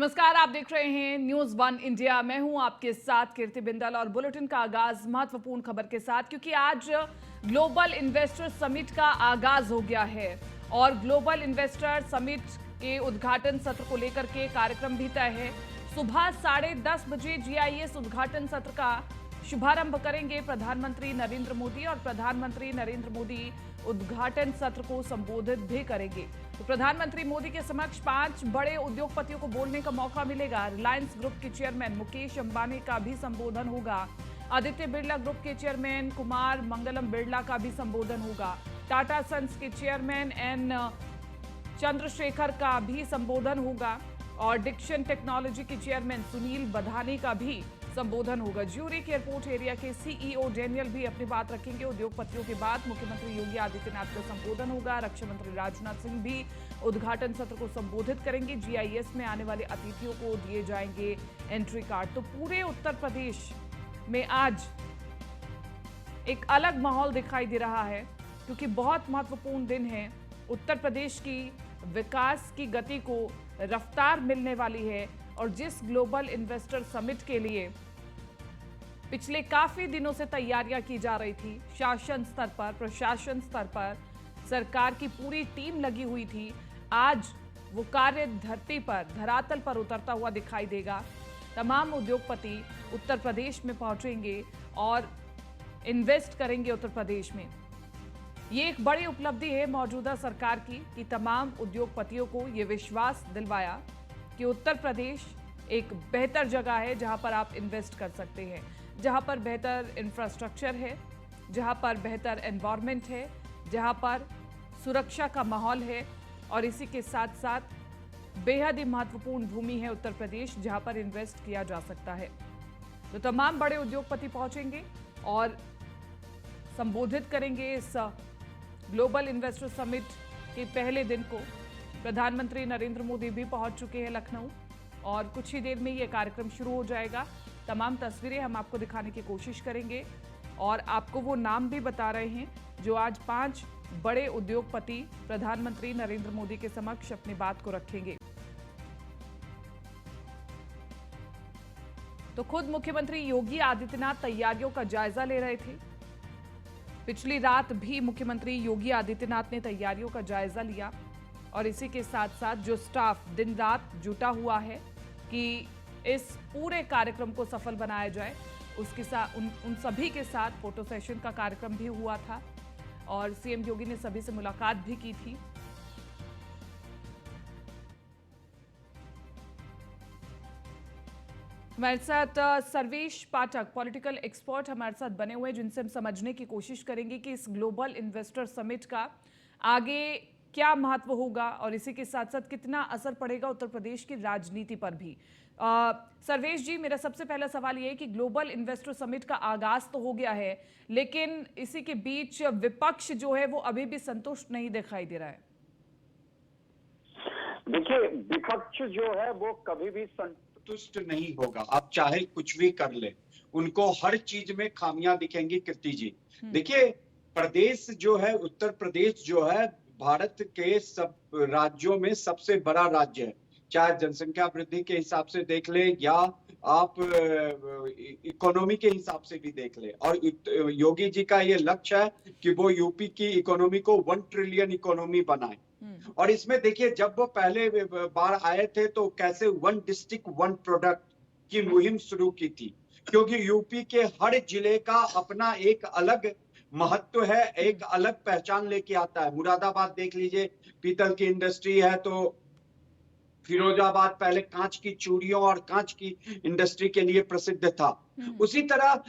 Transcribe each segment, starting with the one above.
नमस्कार, आप देख रहे हैं न्यूज वन इंडिया। मैं हूं आपके साथ कीर्ति बिंदल और बुलेटिन का आगाज महत्वपूर्ण खबर के साथ, क्योंकि आज ग्लोबल इन्वेस्टर समिट का आगाज हो गया है और ग्लोबल इन्वेस्टर समिट के उद्घाटन सत्र को लेकर के कार्यक्रम भी तय है। सुबह 10:30 बजे GIS उद्घाटन सत्र का शुभारंभ करेंगे प्रधानमंत्री नरेंद्र मोदी और प्रधानमंत्री नरेंद्र मोदी उद्घाटन सत्र को संबोधित भी करेंगे। तो प्रधानमंत्री मोदी के समक्ष 5 बड़े उद्योगपतियों को बोलने का मौका मिलेगा। रिलायंस ग्रुप के चेयरमैन मुकेश अंबानी का भी संबोधन होगा। आदित्य बिरला ग्रुप के चेयरमैन कुमार मंगलम बिरला का भी संबोधन होगा। टाटा सन्स के चेयरमैन एन चंद्रशेखर का भी संबोधन होगा और डिक्शन टेक्नोलॉजी के चेयरमैन सुनील बधानी का भी संबोधन होगा। ज्यूरिख एयरपोर्ट एरिया के CEO डेनियल भी अपनी बात रखेंगे। उद्योगपतियों के बाद मुख्यमंत्री योगी आदित्यनाथ का संबोधन होगा। रक्षा मंत्री राजनाथ सिंह भी उद्घाटन सत्र को संबोधित करेंगे। GIS में आने वाले अतिथियों को दिए जाएंगे एंट्री कार्ड। तो पूरे उत्तर प्रदेश में आज एक अलग माहौल दिखाई दे रहा है, क्योंकि बहुत महत्वपूर्ण दिन है। उत्तर प्रदेश की विकास की गति को रफ्तार मिलने वाली है और जिस ग्लोबल इन्वेस्टर समिट के लिए पिछले काफी दिनों से तैयारियां की जा रही थी, शासन स्तर पर, प्रशासन स्तर पर सरकार की पूरी टीम लगी हुई थी, आज वो कार्य धरती पर, धरातल पर उतरता हुआ दिखाई देगा। तमाम उद्योगपति उत्तर प्रदेश में पहुंचेंगे और इन्वेस्ट करेंगे उत्तर प्रदेश में। ये एक बड़ी उपलब्धि है मौजूदा सरकार की कि तमाम उद्योगपतियों को ये विश्वास दिलवाया कि उत्तर प्रदेश एक बेहतर जगह है जहां पर आप इन्वेस्ट कर सकते हैं, जहां पर बेहतर इंफ्रास्ट्रक्चर है, जहां पर बेहतर एनवायरनमेंट है, जहां पर सुरक्षा का माहौल है और इसी के साथ साथ बेहद ही महत्वपूर्ण भूमि है उत्तर प्रदेश, जहां पर इन्वेस्ट किया जा सकता है। तो तमाम बड़े उद्योगपति पहुंचेंगे और संबोधित करेंगे इस ग्लोबल इन्वेस्टर समिट के पहले दिन को। प्रधानमंत्री नरेंद्र मोदी भी पहुंच चुके हैं लखनऊ और कुछ ही देर में ये कार्यक्रम शुरू हो जाएगा। तमाम तस्वीरें हम आपको दिखाने की कोशिश करेंगे और आपको वो नाम भी बता रहे हैं जो आज 5 बड़े उद्योगपति प्रधानमंत्री नरेंद्र मोदी के समक्ष अपनी बात को रखेंगे। तो खुद मुख्यमंत्री योगी आदित्यनाथ तैयारियों का जायजा ले रहे थे। पिछली रात भी मुख्यमंत्री योगी आदित्यनाथ ने तैयारियों का जायजा लिया और इसी के साथ साथ जो स्टाफ दिन रात जुटा हुआ है कि इस पूरे कार्यक्रम को सफल बनाया जाए, उसके साथ उन सभी के साथ फोटो सेशन का कार्यक्रम भी हुआ था और CM योगी ने सभी से मुलाकात भी की थी। हमारे साथ सर्वेश पाठक, पॉलिटिकल एक्सपर्ट हमारे साथ बने हुए हैं, जिनसे हम समझने की कोशिश करेंगे कि इस ग्लोबल इन्वेस्टर समिट का आगे क्या महत्व होगा और इसी के साथ साथ कितना असर पड़ेगा उत्तर प्रदेश की राजनीति पर भी। सर्वेश जी, मेरा सबसे पहला सवाल ये है कि ग्लोबल इन्वेस्टर समिट का आगाज तो हो गया है, लेकिन इसी के बीच विपक्ष जो है वो अभी भी संतुष्ट नहीं दिखाई दे रहा है। देखिए, विपक्ष जो है वो कभी भी संतुष्ट नहीं होगा। आप चाहे कुछ भी कर ले, उनको हर चीज में खामियां दिखेंगी। कीर्ति जी, देखिए, प्रदेश जो है, उत्तर प्रदेश जो है, भारत के सब राज्यों में सबसे बड़ा राज्य है। चाहे जनसंख्या वृद्धि के हिसाब से देख ले या आप इकोनॉमी के हिसाब से भी देख ले। और योगी जी का ये लक्ष्य है कि वो यूपी की इकोनॉमी को 1 ट्रिलियन इकोनॉमी बनाए। और इसमें देखिए, जब वो पहले बार आए थे तो कैसे 1 डिस्ट्रिक्ट 1 प्रोडक्ट की मुहिम शुरू की थी, क्योंकि यूपी के हर जिले का अपना एक अलग महत्व है, एक अलग पहचान लेके आता है। मुरादाबाद देख लीजिए, पीतल की इंडस्ट्री है, तो फिरोजाबाद पहले कांच की चूड़ियों और कांच की इंडस्ट्री के लिए प्रसिद्ध था। उसी तरह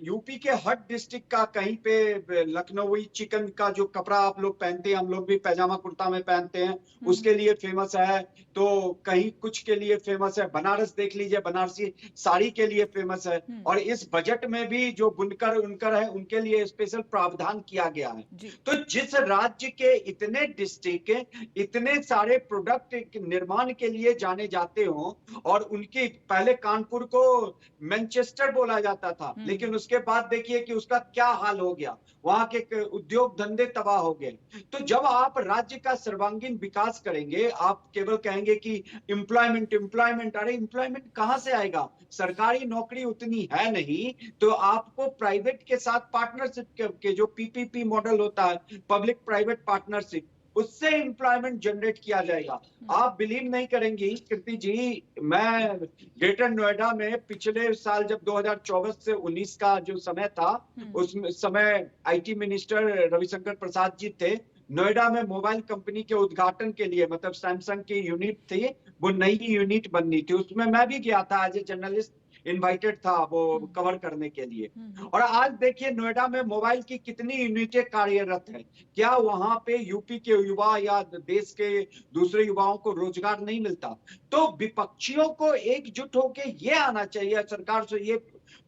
यूपी के हर डिस्ट्रिक्ट का कहीं पे लखनऊई चिकन का जो कपड़ा आप लोग पहनते हैं, हम लोग भी पैजामा कुर्ता में पहनते हैं, उसके लिए फेमस है। तो कहीं कुछ के लिए फेमस है। बनारस देख लीजिए, बनारसी साड़ी के लिए फेमस है। और इस बजट में भी जो बुनकर उनकर है, उनके लिए स्पेशल प्रावधान किया गया है। तो जिस राज्य के इतने डिस्ट्रिक्ट, इतने सारे प्रोडक्ट निर्माण के लिए जाने जाते हो और उनकी पहले कानपुर को मैनचेस्टर मैनचेस्टर बोला जाता था, लेकिन उसके बाद देखिए कि उसका क्या हाल हो गया, वहां के उद्योग धंधे तबाह हो गए। तो जब आप राज्य का सर्वांगीण विकास करेंगे, आप केवल कहेंगे कि एम्प्लॉयमेंट एम्प्लॉयमेंट, अरे एम्प्लॉयमेंट कहां से आएगा? सरकारी नौकरी उतनी है नहीं, तो आपको प्राइवेट के साथ पार्टनरशिप के जो पीपीपी मॉडल होता है, पब्लिक प्राइवेट पार्टनरशिप, उससे एम्प्लॉयमेंट जनरेट किया जाएगा। आप बिलीव नहीं करेंगी कीर्ति जी, मैं ग्रेटर नोएडा में पिछले साल जब 2024 से 19 का जो समय था, उस समय आईटी मिनिस्टर रविशंकर प्रसाद जी थे। नोएडा में मोबाइल कंपनी के उद्घाटन के लिए, मतलब सैमसंग की यूनिट थी, वो नई यूनिट बननी थी, उसमें मैं भी गया था एज ए जर्नलिस्ट, इनवाइटेड था वो कवर करने के लिए। और आज देखिए नोएडा में मोबाइल की कितनी यूनिटें कार्यरत है। क्या वहां पे यूपी के युवा या देश के दूसरे युवाओं को रोजगार नहीं मिलता? तो विपक्षियों को एकजुट होकर ये आना चाहिए, सरकार से ये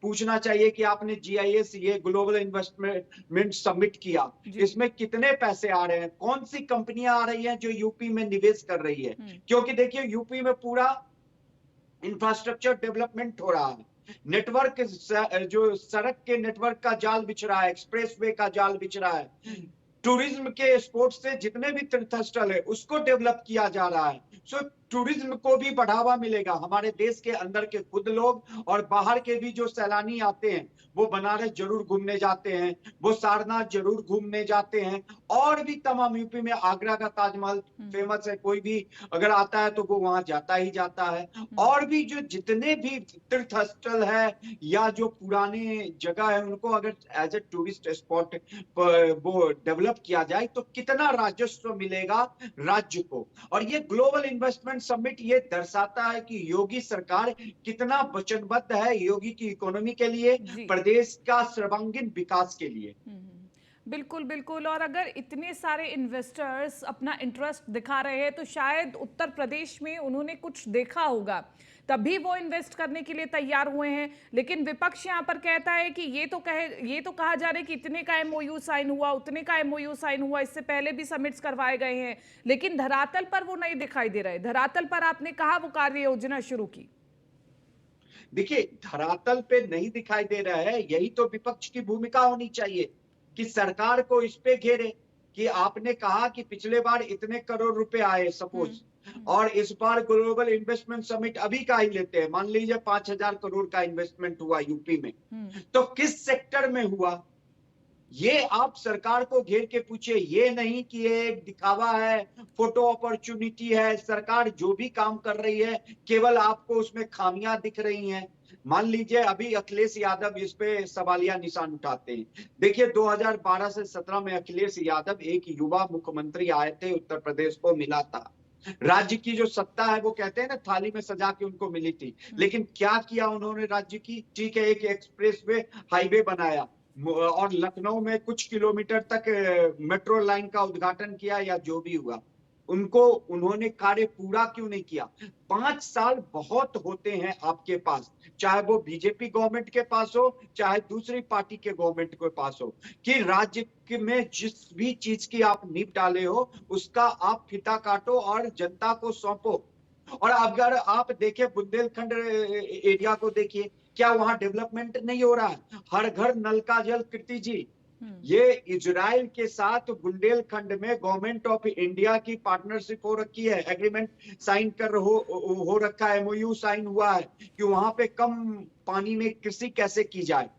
पूछना चाहिए कि आपने जीआईएस, ये ग्लोबल इन्वेस्टमेंट समिट किया, इसमें कितने पैसे आ रहे हैं, कौन सी कंपनियां आ रही हैं जो यूपी में निवेश कर रही है? क्योंकि देखिए यूपी में पूरा इंफ्रास्ट्रक्चर डेवलपमेंट हो रहा है, नेटवर्क, जो सड़क के नेटवर्क का जाल बिछ रहा है, एक्सप्रेसवे का जाल बिछ रहा है, टूरिज्म के, स्पोर्ट्स से जितने भी तीर्थस्थल है उसको डेवलप किया जा रहा है। सो टूरिज्म को भी बढ़ावा मिलेगा। हमारे देश के अंदर के खुद लोग और बाहर के भी जो सैलानी आते हैं, वो बनारस जरूर घूमने जाते हैं, वो सारनाथ जरूर घूमने जाते हैं, और भी तमाम, यूपी में आगरा का ताजमहल फेमस है, कोई भी अगर आता है तो वो वहां जाता ही जाता है। और भी जो जितने भी तीर्थस्थल है या जो पुराने जगह है, उनको अगर एज ए टूरिस्ट स्पॉट वो डेवलप किया जाए तो कितना राजस्व मिलेगा राज्य को। और ये ग्लोबल इन्वेस्टमेंट समिट ये दर्शाता है कि योगी सरकार कितना वचनबद्ध है योगी की इकोनॉमी के लिए, प्रदेश का सर्वांगीण विकास के लिए। बिल्कुल बिल्कुल। और अगर इतने सारे इन्वेस्टर्स अपना इंटरेस्ट दिखा रहे हैं तो शायद उत्तर प्रदेश में उन्होंने कुछ देखा होगा, तभी वो इन्वेस्ट करने के लिए तैयार हुए हैं। लेकिन विपक्ष यहाँ पर कहता है कि ये तो कहा जा रहा है कि इतने का एमओयू साइन हुआ, उतने का एमओयू साइन हुआ, इससे पहले भी समिट्स करवाए गए हैं, लेकिन धरातल पर वो नहीं दिखाई दे रहे। धरातल पर आपने कहा वो कार्य योजना शुरू की। देखिए धरातल पे नहीं दिखाई दे रहा है, यही तो विपक्ष की भूमिका होनी चाहिए कि सरकार को इस पे घेरे कि आपने कहा कि पिछले बार इतने करोड़ रुपए आए सपोज, और इस बार ग्लोबल इन्वेस्टमेंट समिट अभी का ही लेते हैं, मान लीजिए 5,000 करोड़ का इन्वेस्टमेंट हुआ यूपी में, तो किस सेक्टर में हुआ? ये आप सरकार को घेर के पूछिए। ये नहीं कि ये एक दिखावा है, फोटो अपॉर्चुनिटी है, सरकार जो भी काम कर रही है केवल आपको उसमें खामियां दिख रही हैं। मान लीजिए अभी अखिलेश यादव इस पे सवालिया निशान उठाते हैं। देखिए 2012 से 17 में अखिलेश यादव एक युवा मुख्यमंत्री आए थे, उत्तर प्रदेश को मिला था, राज्य की जो सत्ता है वो कहते हैं ना थाली में सजा के उनको मिली थी, लेकिन क्या किया उन्होंने राज्य की? ठीक है, एक एक्सप्रेसवे हाईवे बनाया और लखनऊ में कुछ किलोमीटर तक मेट्रो लाइन का उद्घाटन किया, या जो भी हुआ, उन्होंने कार्य पूरा क्यों नहीं किया? 5 साल बहुत होते हैं आपके पास, चाहे वो बीजेपी गवर्नमेंट के पास हो, चाहे दूसरी पार्टी के गवर्नमेंट के पास हो, कि राज्य में जिस भी चीज की आप नींव डाले हो उसका आप फीता काटो और जनता को सौंपो। और अगर आप देखें बुंदेलखंड एरिया को देखिए, क्या वहां डेवलपमेंट नहीं हो रहा है? हर घर नल का जल। कीर्ति जी, ये इजराइल के साथ बुंदेलखंड में गवर्नमेंट ऑफ इंडिया की पार्टनरशिप हो रखी है, एग्रीमेंट साइन हो रखा है, एमओयू साइन हुआ है कि वहां पे कम पानी में कृषि कैसे की जाए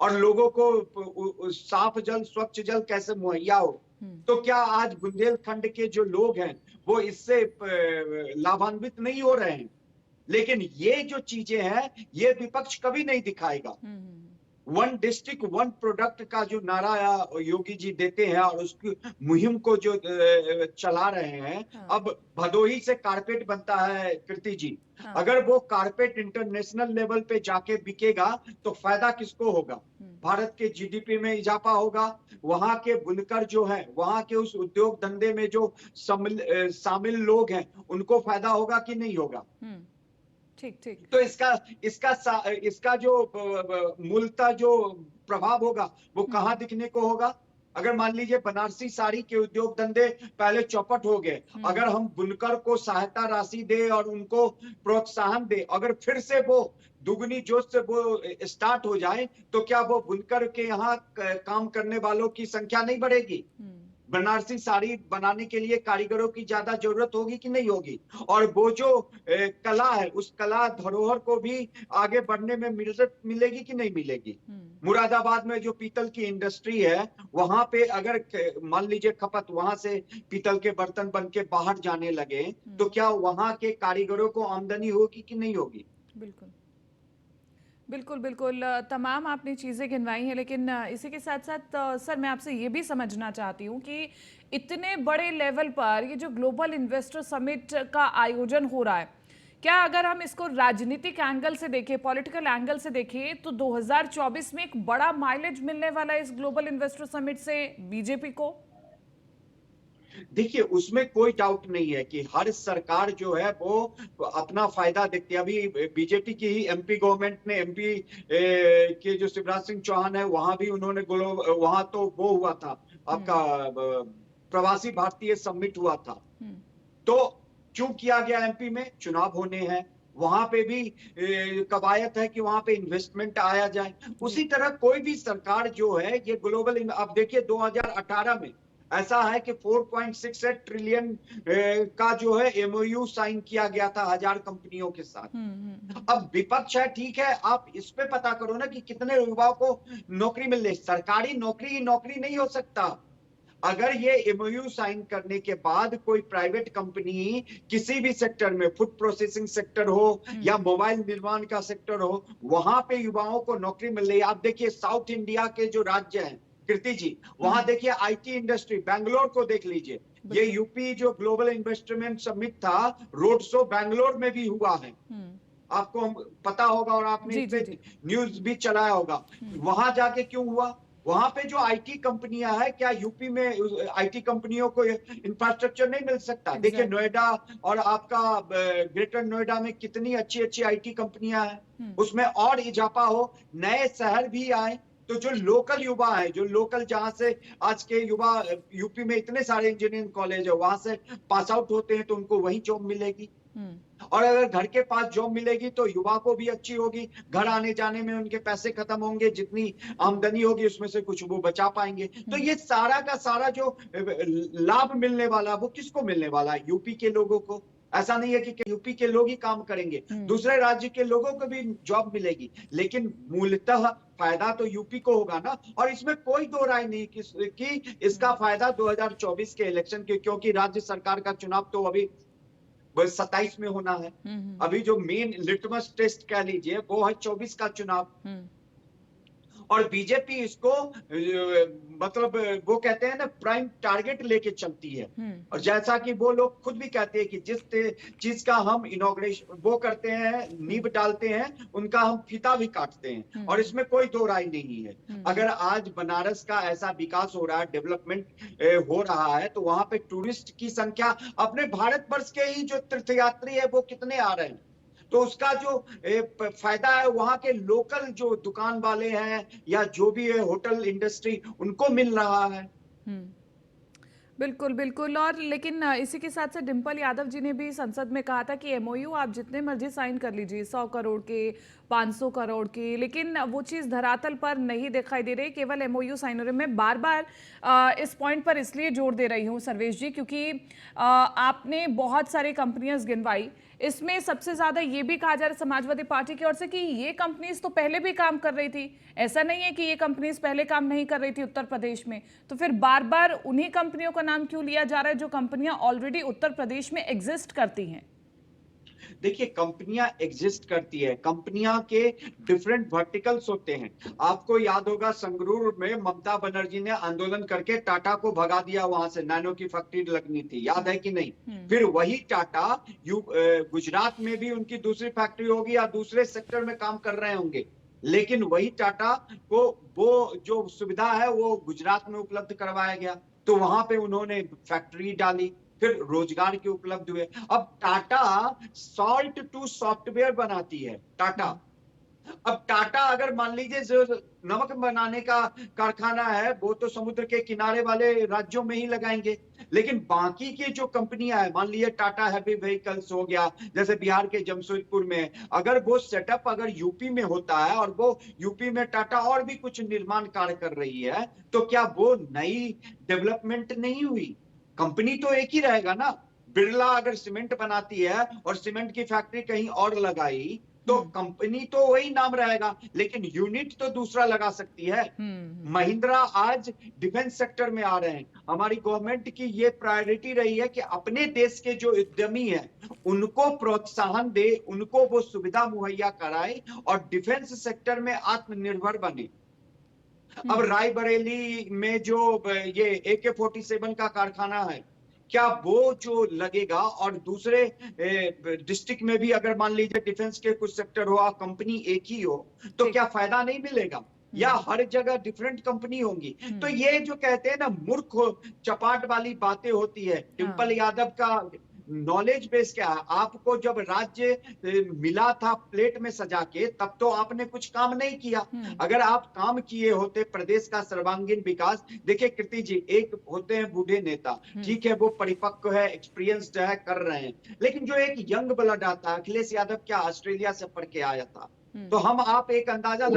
और लोगों को साफ जल, स्वच्छ जल कैसे मुहैया हो। तो क्या आज बुंदेलखंड के जो लोग हैं वो इससे लाभान्वित नहीं हो रहे हैं? लेकिन ये जो चीजें हैं ये विपक्ष कभी नहीं दिखाएगा। वन डिस्ट्रिक्ट वन प्रोडक्ट का जो नारा योगी जी देते हैं और उसकी मुहिम को जो चला रहे हैं, अब भदोही से कारपेट बनता है कीर्ति जी, अगर वो कारपेट इंटरनेशनल लेवल पे जाके बिकेगा तो फायदा किसको होगा? भारत के जीडीपी में इजाफा होगा, वहां के बुनकर जो है, वहां के उस उद्योग धंधे में जो शामिल लोग हैं उनको फायदा होगा कि नहीं होगा? ठीक ठीक। तो इसका जो मूलतः जो प्रभाव होगा वो कहाँ दिखने को होगा? अगर मान लीजिए बनारसी साड़ी के उद्योग धंधे पहले चौपट हो गए, अगर हम बुनकर को सहायता राशि दे और उनको प्रोत्साहन दे, अगर फिर से वो दुगनी जोश से वो स्टार्ट हो जाए, तो क्या वो बुनकर के यहाँ काम करने वालों की संख्या नहीं बढ़ेगी? बनारसी साड़ी बनाने के लिए कारीगरों की ज्यादा जरूरत होगी कि नहीं होगी? और वो जो कला है, उस कला धरोहर को भी आगे बढ़ने में मदद मिलेगी कि नहीं मिलेगी? मुरादाबाद में जो पीतल की इंडस्ट्री है, वहां पे अगर मान लीजिए खपत वहां से पीतल के बर्तन बन के बाहर जाने लगे, तो क्या वहां के कारीगरों को आमदनी होगी कि नहीं होगी? बिल्कुल बिल्कुल बिल्कुल तमाम आपने चीज़ें गिनवाई हैं, लेकिन इसी के साथ साथ सर मैं आपसे ये भी समझना चाहती हूँ कि इतने बड़े लेवल पर ये जो ग्लोबल इन्वेस्टर समिट का आयोजन हो रहा है, क्या अगर हम इसको राजनीतिक एंगल से देखें, पॉलिटिकल एंगल से देखें, तो 2024 में एक बड़ा माइलेज मिलने वाला है इस ग्लोबल इन्वेस्टर समिट से बीजेपी को? देखिए, उसमें कोई डाउट नहीं है कि हर सरकार जो है वो अपना फायदा देखती है। अभी बीजेपी की ही एमपी गवर्नमेंट ने एमपी के जो शिवराज सिंह चौहान है, वहां भी उन्होंने वहां तो वो हुआ था आपका प्रवासी भारतीय समिट हुआ था। तो क्यों किया गया? एमपी में चुनाव होने हैं, वहां पे भी कवायद है कि वहां पे इन्वेस्टमेंट आया जाए। उसी तरह कोई भी सरकार जो है ये ग्लोबल, अब देखिए 2018 में ऐसा है कि 4.68 ट्रिलियन का जो है एमओयू साइन किया गया था 1000 कंपनियों के साथ। अब विपक्ष है, ठीक है, आप इस पे पता करो ना कि कितने युवाओं को नौकरी मिल रही। सरकारी नौकरी ही नौकरी नहीं हो सकता। अगर ये एमओयू साइन करने के बाद कोई प्राइवेट कंपनी किसी भी सेक्टर में, फूड प्रोसेसिंग सेक्टर हो या मोबाइल निर्माण का सेक्टर हो, वहां पे युवाओं को नौकरी मिल रही है। आप देखिए साउथ इंडिया के जो राज्य हैं, कीर्ति जी, वहां देखिए आईटी इंडस्ट्री, बैंगलोर को देख लीजिए। ये यूपी जो ग्लोबल इन्वेस्टमेंट समिट था, रोड शो बैंगलोर में भी हुआ है, आपको पता होगा और आपने इस पे न्यूज भी चलाया होगा। वहां जाके क्यों हुआ? वहां पे जो आईटी कंपनियां हैं, क्या यूपी में आईटी कंपनियों को इंफ्रास्ट्रक्चर नहीं मिल सकता? देखिए नोएडा और आपका ग्रेटर नोएडा में कितनी अच्छी अच्छी आईटी कंपनियां हैं, उसमें और इजाफा हो, नए शहर भी आए, तो जो लोकल युवा है, जो लोकल जहां से आज के युवा, यूपी में इतने सारे इंजीनियरिंग कॉलेज है, वहां से पास आउट होते हैं, तो उनको वही जॉब मिलेगी। और अगर घर के पास जॉब मिलेगी तो युवा को भी अच्छी होगी, घर आने जाने में उनके पैसे खत्म होंगे, जितनी आमदनी होगी उसमें से कुछ वो बचा पाएंगे। तो ये सारा का सारा जो लाभ मिलने वाला, वो किसको मिलने वाला है? यूपी के लोगों को। ऐसा नहीं है कि यूपी के लोग ही काम करेंगे, दूसरे राज्य के लोगों को भी जॉब मिलेगी, लेकिन मूलतः फायदा तो यूपी को होगा ना। और इसमें कोई दो राय नहीं कि इसका फायदा 2024 के इलेक्शन के, क्योंकि राज्य सरकार का चुनाव तो अभी 27 में होना है। अभी जो मेन लिटमस टेस्ट कह लीजिए वो है 24 का चुनाव। और बीजेपी इसको मतलब वो कहते हैं ना, प्राइम टारगेट लेके चलती है। और जैसा कि वो लोग खुद भी कहते हैं कि जिस चीज का हम इनॉग्रेशन वो करते हैं, नींव डालते हैं, उनका हम फीता भी काटते हैं। और इसमें कोई दो राय नहीं है। अगर आज बनारस का ऐसा विकास हो रहा है, डेवलपमेंट हो रहा है, तो वहां पे टूरिस्ट की संख्या, अपने भारत वर्ष के ही जो तीर्थयात्री है वो कितने आ रहे हैं, तो उसका जो फायदा है वहां के लोकल जो दुकान वाले हैं या जो भी है होटल इंडस्ट्री, उनको मिल रहा है। बिल्कुल बिल्कुल। और लेकिन इसी के साथ साथ डिम्पल यादव जी ने भी संसद में कहा था कि एमओयू आप जितने मर्जी साइन कर लीजिए, 100 करोड़ के, 500 करोड़ के, लेकिन वो चीज़ धरातल पर नहीं दिखाई दे रही, केवल एमओयू साइन हो रहे। मैं बार बार इस पॉइंट पर इसलिए जोर दे रही हूँ सर्वेश जी, क्योंकि आपने बहुत सारी कंपनियां गिनवाई, इसमें सबसे ज्यादा ये भी कहा जा रहा है समाजवादी पार्टी की ओर से कि ये कंपनीज तो पहले भी काम कर रही थी, ऐसा नहीं है कि ये कंपनीज पहले काम नहीं कर रही थी उत्तर प्रदेश में। तो फिर बार बार उन्हीं कंपनियों का नाम क्यों लिया जा रहा है जो कंपनियां ऑलरेडी उत्तर प्रदेश में एग्जिस्ट करती हैं? देखिए, कंपनियां एग्जिस्ट करती है, कंपनियां के डिफरेंट वर्टिकल्स होते हैं। आपको याद होगा संगरूर में ममता बनर्जी ने आंदोलन करके टाटा को भगा दिया, वहां से नैनो की फैक्ट्री लगनी थी, याद है कि नहीं? फिर वही टाटा गुजरात में भी उनकी दूसरी फैक्ट्री होगी या दूसरे सेक्टर में काम कर रहे होंगे, लेकिन वही टाटा को वो जो सुविधा है वो गुजरात में उपलब्ध करवाया गया, तो वहां पे उन्होंने फैक्ट्री डाली, फिर रोजगार के उपलब्ध हुए। अब टाटा सॉल्ट टू सॉफ्टवेयर बनाती है, टाटा अब टाटा अगर मान लीजिए जो नमक बनाने का कारखाना है वो तो समुद्र के किनारे वाले राज्यों में ही लगाएंगे, लेकिन बाकी की जो कंपनियां हैं, मान लीजिए टाटा हैवी व्हीकल्स हो गया जैसे बिहार के जमशेदपुर में, अगर वो सेटअप अगर यूपी में होता है और वो यूपी में टाटा और भी कुछ निर्माण कार्य कर रही है, तो क्या वो नई डेवलपमेंट नहीं हुई? कंपनी तो एक ही रहेगा ना। बिरला अगर सीमेंट बनाती है और सीमेंट की फैक्ट्री कहीं और लगाई तो कंपनी तो वही नाम रहेगा, लेकिन यूनिट तो दूसरा लगा सकती है। महिंद्रा आज डिफेंस सेक्टर में आ रहे हैं। हमारी गवर्नमेंट की ये प्रायोरिटी रही है कि अपने देश के जो उद्यमी हैं उनको प्रोत्साहन दे, उनको वो सुविधा मुहैया कराए और डिफेंस सेक्टर में आत्मनिर्भर बने। अब रायबरेली में जो ये AK-47 का कारखाना है, क्या वो जो लगेगा और दूसरे डिस्ट्रिक्ट में भी अगर मान लीजिए डिफेंस के कुछ सेक्टर हो, कंपनी एक ही हो, तो क्या फायदा नहीं मिलेगा? या हर जगह डिफरेंट कंपनी होंगी? तो ये जो कहते हैं ना मूर्ख चपाट वाली बातें होती है। डिंपल यादव का नॉलेज बेस क्या है? आपको जब राज्य मिला था प्लेट में सजा के, तब तो आपने कुछ काम नहीं किया। अगर आप काम किए होते प्रदेश का सर्वांगीण विकास, देखिए कीर्ति जी, एक होते हैं बूढ़े नेता, ठीक है वो परिपक्व है, एक्सपीरियंस्ड है, कर रहे हैं, लेकिन जो एक यंग ब्लड आता है, अखिलेश यादव क्या ऑस्ट्रेलिया से पढ़ के आया था, तो हम आप एक अंदाजा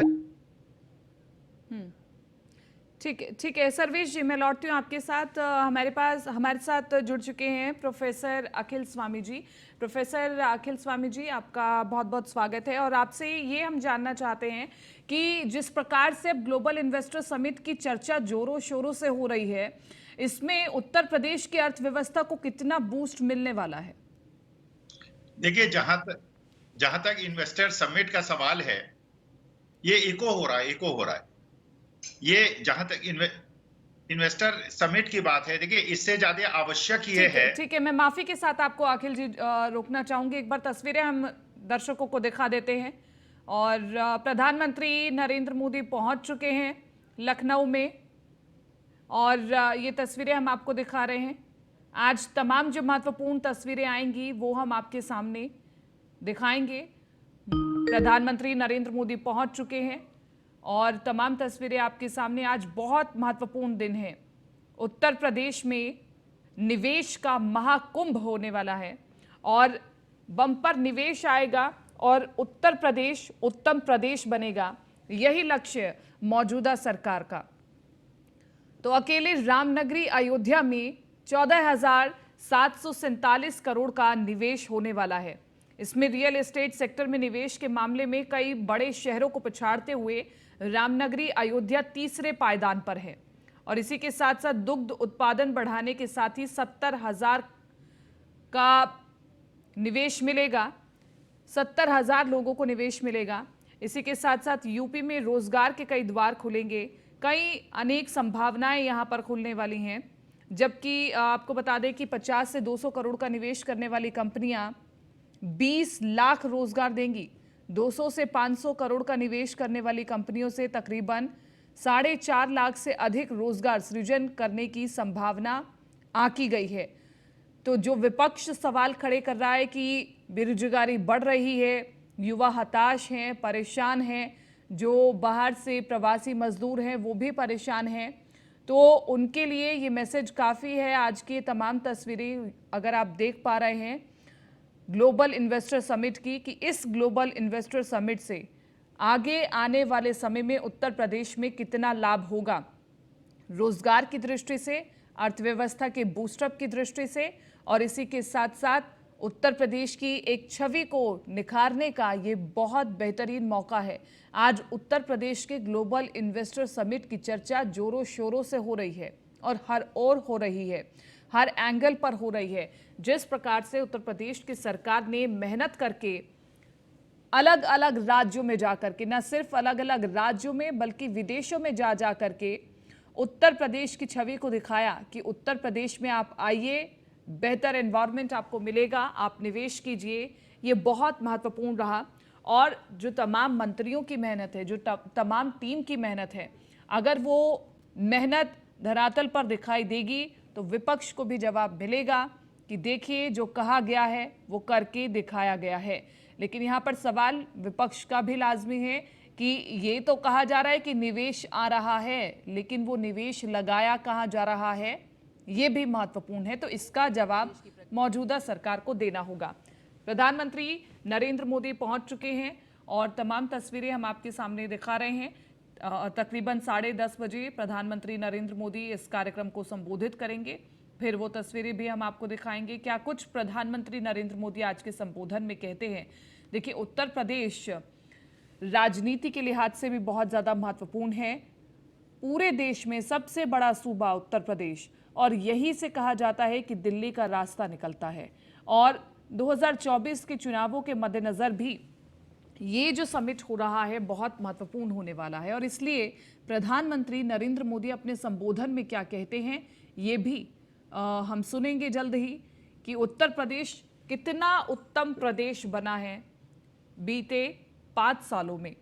ठीक है सर्वेश जी, मैं लौटती हूँ आपके साथ। हमारे साथ जुड़ चुके हैं प्रोफेसर अखिल स्वामी जी। प्रोफेसर अखिल स्वामी जी, आपका बहुत बहुत स्वागत है। और आपसे ये हम जानना चाहते हैं कि जिस प्रकार से अब ग्लोबल इन्वेस्टर समिट की चर्चा जोरों शोरों से हो रही है, इसमें उत्तर प्रदेश की अर्थव्यवस्था को कितना बूस्ट मिलने वाला है? देखिए, जहां तक इन्वेस्टर समिट का सवाल है, ये इको हो रहा है। ये जहां तक इन्वेस्टर समिट की बात है, देखिए इससे ज्यादा आवश्यक ये है। ठीक है, मैं माफी के साथ आपको अखिल जी रोकना चाहूंगी। एक बार तस्वीरें हम दर्शकों को दिखा देते हैं। और प्रधानमंत्री नरेंद्र मोदी पहुंच चुके हैं लखनऊ में, और ये तस्वीरें हम आपको दिखा रहे हैं। आज तमाम जो महत्वपूर्ण तस्वीरें आएंगी वो हम आपके सामने दिखाएंगे। प्रधानमंत्री नरेंद्र मोदी पहुंच चुके हैं और तमाम तस्वीरें आपके सामने। आज बहुत महत्वपूर्ण दिन है। उत्तर प्रदेश में निवेश का महाकुंभ होने वाला है और बम्पर निवेश आएगा और उत्तर प्रदेश उत्तम प्रदेश बनेगा, यही लक्ष्य मौजूदा सरकार का। तो अकेले रामनगरी अयोध्या में 14,747 करोड़ का निवेश होने वाला है। इसमें रियल एस्टेट सेक्टर में निवेश के मामले में कई बड़े शहरों को पछाड़ते हुए रामनगरी अयोध्या तीसरे पायदान पर है। और इसी के साथ साथ दुग्ध उत्पादन बढ़ाने के साथ ही 70,000 का निवेश मिलेगा, 70,000 लोगों को निवेश मिलेगा। इसी के साथ साथ यूपी में रोजगार के कई द्वार खुलेंगे, कई अनेक संभावनाएं यहां पर खुलने वाली हैं। जबकि आपको बता दें कि 50 से 200 करोड़ का निवेश करने वाली कंपनियां 20 लाख रोजगार देंगी। 200 से 500 करोड़ का निवेश करने वाली कंपनियों से तकरीबन 4.5 लाख से अधिक रोजगार सृजन करने की संभावना आंकी गई है। तो जो विपक्ष सवाल खड़े कर रहा है कि बेरोजगारी बढ़ रही है, युवा हताश हैं, परेशान हैं, जो बाहर से प्रवासी मजदूर हैं वो भी परेशान हैं, तो उनके लिए ये मैसेज काफ़ी है। आज की तमाम तस्वीरें अगर आप देख पा रहे हैं ग्लोबल इन्वेस्टर समिट की, कि इस ग्लोबल इन्वेस्टर समिट से आगे आने वाले समय में उत्तर प्रदेश में कितना लाभ होगा, रोजगार की दृष्टि से, अर्थव्यवस्था के बूस्टअप की दृष्टि से, और इसी के साथ साथ उत्तर प्रदेश की एक छवि को निखारने का ये बहुत बेहतरीन मौका है। आज उत्तर प्रदेश के ग्लोबल इन्वेस्टर समिट की चर्चा जोरों शोरों से हो रही है और हर ओर हो रही है, हर एंगल पर हो रही है। जिस प्रकार से उत्तर प्रदेश की सरकार ने मेहनत करके अलग अलग राज्यों में जाकर के, न सिर्फ अलग अलग राज्यों में बल्कि विदेशों में जा करके उत्तर प्रदेश की छवि को दिखाया कि उत्तर प्रदेश में आप आइए, बेहतर एनवायरनमेंट आपको मिलेगा, आप निवेश कीजिए। ये बहुत महत्वपूर्ण रहा। और जो तमाम मंत्रियों की मेहनत है, जो तमाम टीम की मेहनत है, अगर वो मेहनत धरातल पर दिखाई देगी तो विपक्ष को भी जवाब मिलेगा कि देखिए जो कहा गया है वो करके दिखाया गया है। लेकिन यहाँ पर सवाल विपक्ष का भी लाजमी है कि ये तो कहा जा रहा है कि निवेश आ रहा है, लेकिन वो निवेश लगाया कहाँ जा रहा है, ये भी महत्वपूर्ण है। तो इसका जवाब मौजूदा सरकार को देना होगा। प्रधानमंत्री नरेंद्र मोदी पहुंच चुके हैं और तमाम तस्वीरें हम आपके सामने दिखा रहे हैं। तकरीबन 10:30 बजे प्रधानमंत्री नरेंद्र मोदी इस कार्यक्रम को संबोधित करेंगे। फिर वो तस्वीरें भी हम आपको दिखाएंगे। क्या कुछ प्रधानमंत्री नरेंद्र मोदी आज के संबोधन में कहते हैं। देखिए, उत्तर प्रदेश राजनीति के लिहाज से भी बहुत ज्यादा महत्वपूर्ण है। पूरे देश में सबसे बड़ा सूबा उत्तर प्रदेश, और यही से कहा जाता है कि दिल्ली का रास्ता निकलता है। और 2024 के चुनावों के मद्देनजर भी ये जो समिट हो रहा है बहुत महत्वपूर्ण होने वाला है। और इसलिए प्रधानमंत्री नरेंद्र मोदी अपने संबोधन में क्या कहते हैं ये भी हम सुनेंगे जल्द ही, कि उत्तर प्रदेश कितना उत्तम प्रदेश बना है बीते 5 सालों में।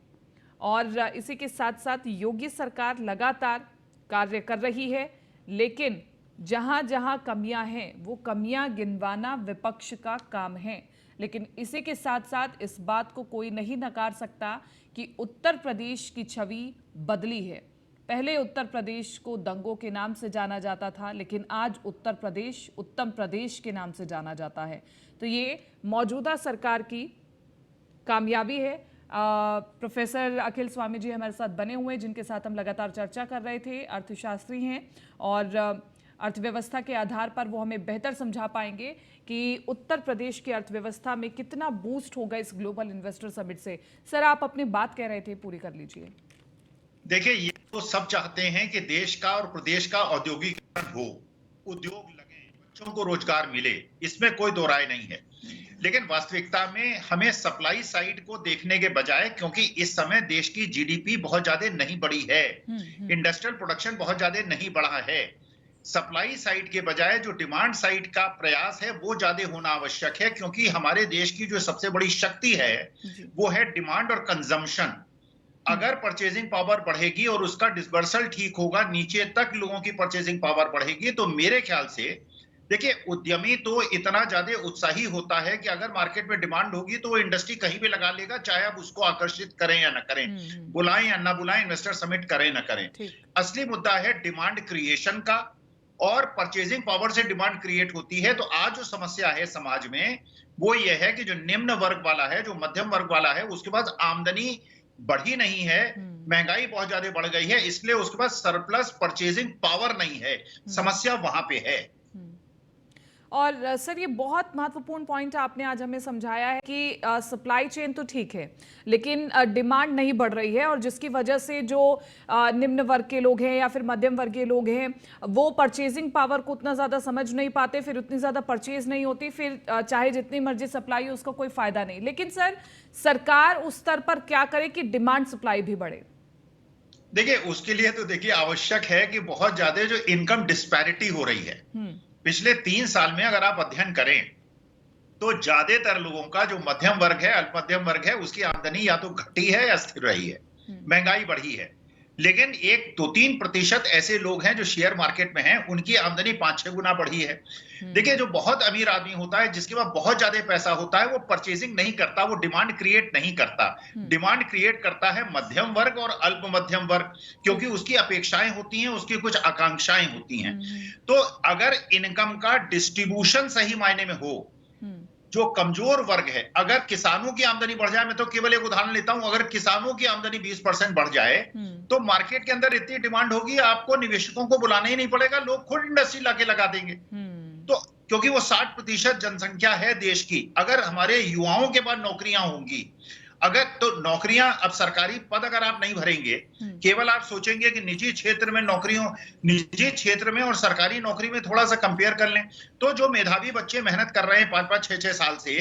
और इसी के साथ साथ योगी सरकार लगातार कार्य कर रही है, लेकिन जहां जहां कमियां हैं वो कमियां गिनवाना विपक्ष का काम है। लेकिन इसी के साथ साथ इस बात को कोई नहीं नकार सकता कि उत्तर प्रदेश की छवि बदली है। पहले उत्तर प्रदेश को दंगों के नाम से जाना जाता था, लेकिन आज उत्तर प्रदेश उत्तम प्रदेश के नाम से जाना जाता है। तो ये मौजूदा सरकार की कामयाबी है। प्रोफेसर अखिल स्वामी जी हमारे साथ बने हुए, जिनके साथ हम लगातार चर्चा कर रहे थे। अर्थशास्त्री हैं और अर्थव्यवस्था के आधार पर वो हमें बेहतर समझा पाएंगे कि उत्तर प्रदेश की अर्थव्यवस्था में कितना बूस्ट होगा इस ग्लोबल इन्वेस्टर समिट से। सर, आप अपनी बात कह रहे थे, पूरी कर लीजिए। देखिए, ये तो सब चाहते हैं कि देश का और प्रदेश का औद्योगिकरण हो, उद्योग लगे, बच्चों को रोजगार मिले, इसमें कोई दो राय नहीं है। लेकिन वास्तविकता में हमें सप्लाई साइड को देखने के बजाय, क्योंकि इस समय देश की जीडीपी बहुत ज्यादा नहीं बढ़ी है, इंडस्ट्रियल प्रोडक्शन बहुत ज्यादा नहीं बढ़ा है, सप्लाई साइड के बजाय जो डिमांड साइड का प्रयास है वो ज्यादा होना आवश्यक है। क्योंकि हमारे देश की जो सबसे बड़ी शक्ति है वो है डिमांड और कंजम्पशन। अगर परचेजिंग पावर बढ़ेगी और उसका डिस्बर्सल ठीक होगा, नीचे तक लोगों की परचेजिंग पावर बढ़ेगी, तो मेरे ख्याल से देखिए, उद्यमी तो इतना ज्यादा उत्साही होता है कि अगर मार्केट में डिमांड होगी तो वो इंडस्ट्री कहीं भी लगा लेगा, चाहे आप उसको आकर्षित करें या ना करें, बुलाएं या ना बुलाएं, इन्वेस्टर समिट करें ना करें। असली मुद्दा है डिमांड क्रिएशन का, और परचेजिंग पावर से डिमांड क्रिएट होती है। तो आज जो समस्या है समाज में वो ये है कि जो निम्न वर्ग वाला है, जो मध्यम वर्ग वाला है, उसके पास आमदनी बढ़ी नहीं है, महंगाई बहुत ज्यादा बढ़ गई है, इसलिए उसके पास सरप्लस परचेजिंग पावर नहीं है। समस्या वहां पे है। और सर, ये बहुत महत्वपूर्ण पॉइंट आपने आज हमें समझाया है कि सप्लाई चेन तो ठीक है, लेकिन डिमांड नहीं बढ़ रही है, और जिसकी वजह से जो निम्न वर्ग के लोग हैं या फिर मध्यम वर्गीय लोग हैं वो परचेजिंग पावर को उतना ज़्यादा समझ नहीं पाते, फिर उतनी ज़्यादा परचेज नहीं होती, फिर चाहे जितनी मर्जी सप्लाई हो उसका कोई फ़ायदा नहीं। लेकिन सर, सरकार उस स्तर पर क्या करे कि डिमांड सप्लाई भी बढ़े? देखिए, उसके लिए तो देखिए आवश्यक है कि बहुत ज्यादा जो इनकम डिस्पैरिटी हो रही है, पिछले 3 साल में अगर आप अध्ययन करें तो ज्यादातर लोगों का जो मध्यम वर्ग है, अल्प मध्यम वर्ग है, उसकी आमदनी या तो घटी है या स्थिर रही है, महंगाई बढ़ी है। लेकिन 1-2-3% ऐसे लोग हैं जो शेयर मार्केट में हैं, उनकी आमदनी 5-6 गुना बढ़ी है। देखिए, जो बहुत अमीर आदमी होता है, जिसके पास बहुत ज्यादा पैसा होता है, वो परचेजिंग नहीं करता, वो डिमांड क्रिएट नहीं करता। डिमांड क्रिएट करता है मध्यम वर्ग और अल्प मध्यम वर्ग, क्योंकि उसकी अपेक्षाएं होती हैं, उसकी कुछ आकांक्षाएं होती हैं। तो अगर इनकम का डिस्ट्रीब्यूशन सही मायने में हो, जो कमजोर वर्ग है, अगर किसानों की आमदनी बढ़ जाए, मैं तो केवल एक उदाहरण लेता हूं, अगर किसानों की आमदनी 20% बढ़ जाए तो मार्केट के अंदर इतनी डिमांड होगी, आपको निवेशकों को बुलाना ही नहीं पड़ेगा, लोग खुद इंडस्ट्री लाके लगा देंगे। तो क्योंकि वो 60% जनसंख्या है देश की, अगर हमारे युवाओं के पास नौकरियां होंगी, अगर तो नौकरियां, अब सरकारी पद अगर आप नहीं भरेंगे, केवल आप सोचेंगे कि निजी क्षेत्र में नौकरियों, निजी क्षेत्र में और सरकारी नौकरी में थोड़ा सा कंपेयर कर लें, तो जो मेधावी बच्चे मेहनत कर रहे हैं 5-5, 6-6 साल से,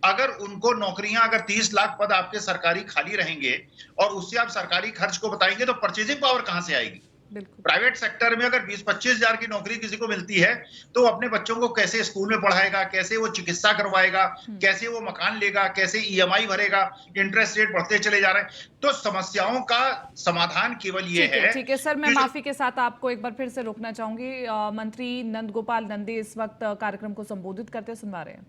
अगर उनको नौकरियां, अगर 30 लाख पद आपके सरकारी खाली रहेंगे और उससे आप सरकारी खर्च को बताएंगे, तो परचेजिंग पावर कहां से आएगी? प्राइवेट सेक्टर में अगर 20-25 हजार की नौकरी किसी को मिलती है तो वो अपने बच्चों को कैसे स्कूल में पढ़ाएगा, कैसे वो चिकित्सा करवाएगा, कैसे वो मकान लेगा, कैसे ईएमआई भरेगा, इंटरेस्ट रेट बढ़ते चले जा रहे हैं। तो समस्याओं का समाधान केवल ये है। ठीक है सर, मैं माफी के साथ आपको एक बार फिर से रोकना चाहूंगी। मंत्री नंद गोपाल नंदी इस वक्त कार्यक्रम को संबोधित करते सुनवा रहे हैं।